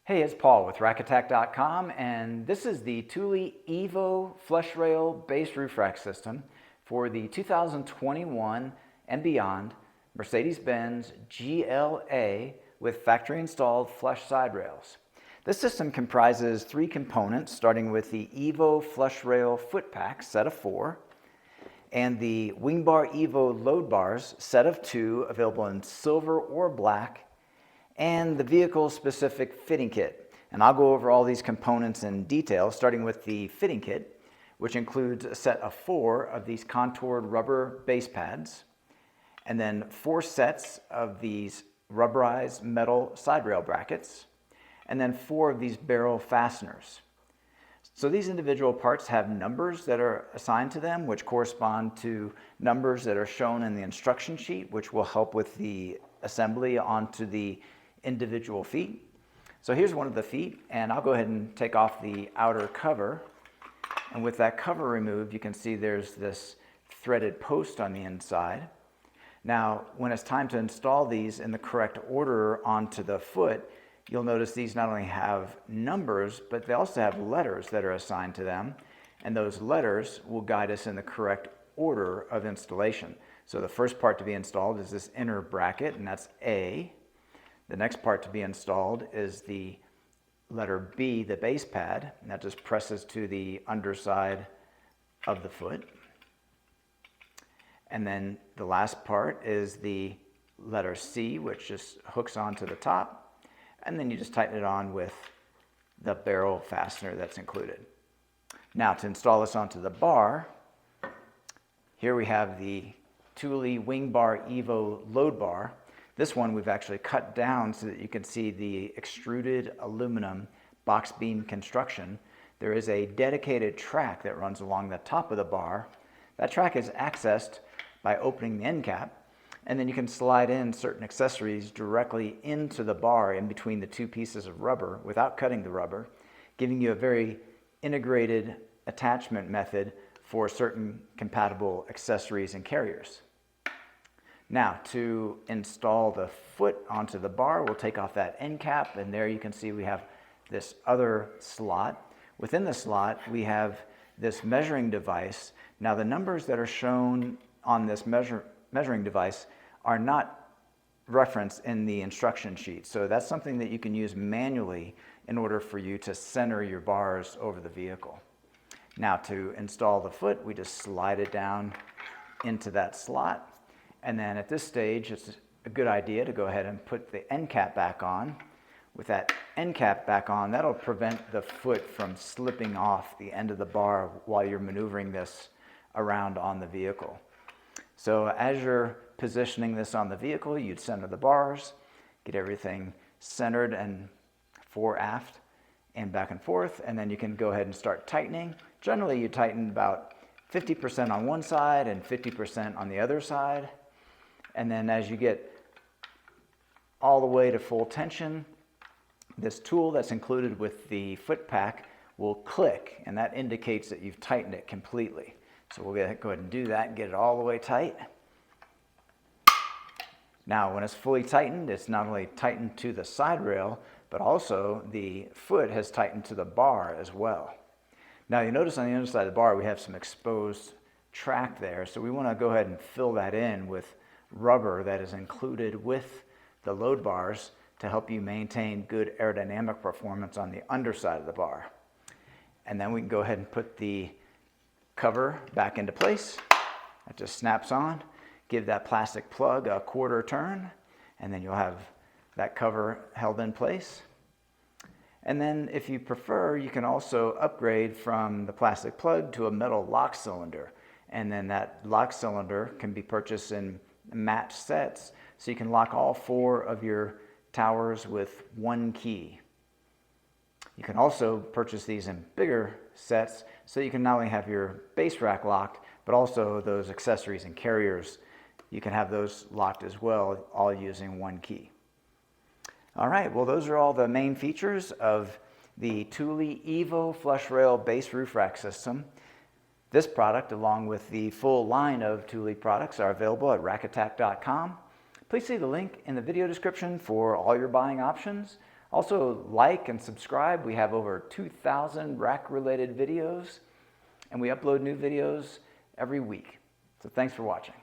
Hey, it's Paul with rackattack.com, and this is the Thule Evo flush rail base roof rack system for the 2021 and beyond Mercedes Benz GLA with factory installed flush side rails. This system comprises three components, starting with the Evo flush rail foot pack set of 4 and the WingBar Evo load bars set of 2 available in silver or black, and the vehicle-specific fitting kit. And I'll go over all these components in detail, starting with the fitting kit, which includes a set of 4 of these contoured rubber base pads, and then 4 sets of these rubberized metal side rail brackets, and then 4 of these barrel fasteners. So these individual parts have numbers that are assigned to them, which correspond to numbers that are shown in the instruction sheet, which will help with the assembly onto the individual feet. So here's one of the feet, and I'll go ahead and take off the outer cover. And with that cover removed, you can see there's this threaded post on the inside. Now, when it's time to install these in the correct order onto the foot, you'll notice these not only have numbers, but they also have letters that are assigned to them. And those letters will guide us in the correct order of installation. So the first part to be installed is this inner bracket, and that's A. The next part to be installed is the letter B, the base pad, and that just presses to the underside of the foot. And then the last part is the letter C, which just hooks onto the top, and then you just tighten it on with the barrel fastener that's included. Now, to install this onto the bar, here we have the Thule WingBar Evo load bar. This one we've actually cut down so that you can see the extruded aluminum box beam construction. There is a dedicated track that runs along the top of the bar. That track is accessed by opening the end cap, and then you can slide in certain accessories directly into the bar in between the 2 pieces of rubber without cutting the rubber, giving you a very integrated attachment method for certain compatible accessories and carriers. Now, to install the foot onto the bar, we'll take off that end cap, and there you can see we have this other slot. Within the slot, we have this measuring device. Now, the numbers that are shown on this measuring device are not referenced in the instruction sheet. So that's something that you can use manually in order for you to center your bars over the vehicle. Now, to install the foot, we just slide it down into that slot. And then at this stage, it's a good idea to go ahead and put the end cap back on. With that end cap back on, that'll prevent the foot from slipping off the end of the bar while you're maneuvering this around on the vehicle. So as you're positioning this on the vehicle, you'd center the bars, get everything centered and fore, aft, and back and forth, and then you can go ahead and start tightening. Generally, you tighten about 50% on one side and 50% on the other side. And then as you get all the way to full tension, this tool that's included with the foot pack will click, and that indicates that you've tightened it completely. So we'll go ahead and do that and get it all the way tight. Now, when it's fully tightened, it's not only tightened to the side rail, but also the foot has tightened to the bar as well. Now, you notice on the underside of the bar, we have some exposed track there. So we want to go ahead and fill that in with rubber that is included with the load bars to help you maintain good aerodynamic performance on the underside of the bar. And then we can go ahead and put the cover back into place. It just snaps on. Give that plastic plug a 1/4 turn, and then you'll have that cover held in place. And then if you prefer, you can also upgrade from the plastic plug to a metal lock cylinder. And then that lock cylinder can be purchased in matched sets, so you can lock all 4 of your towers with 1 key. You can also purchase these in bigger sets, so you can not only have your base rack locked, but also those accessories and carriers. You can have those locked as well, all using 1 key. All right, well, those are all the main features of the Thule Evo flush rail base roof rack system. This product, along with the full line of Thule products, are available at rackattack.com. Please see the link in the video description for all your buying options. Also, like and subscribe. We have over 2,000 rack-related videos, and we upload new videos every week. So thanks for watching.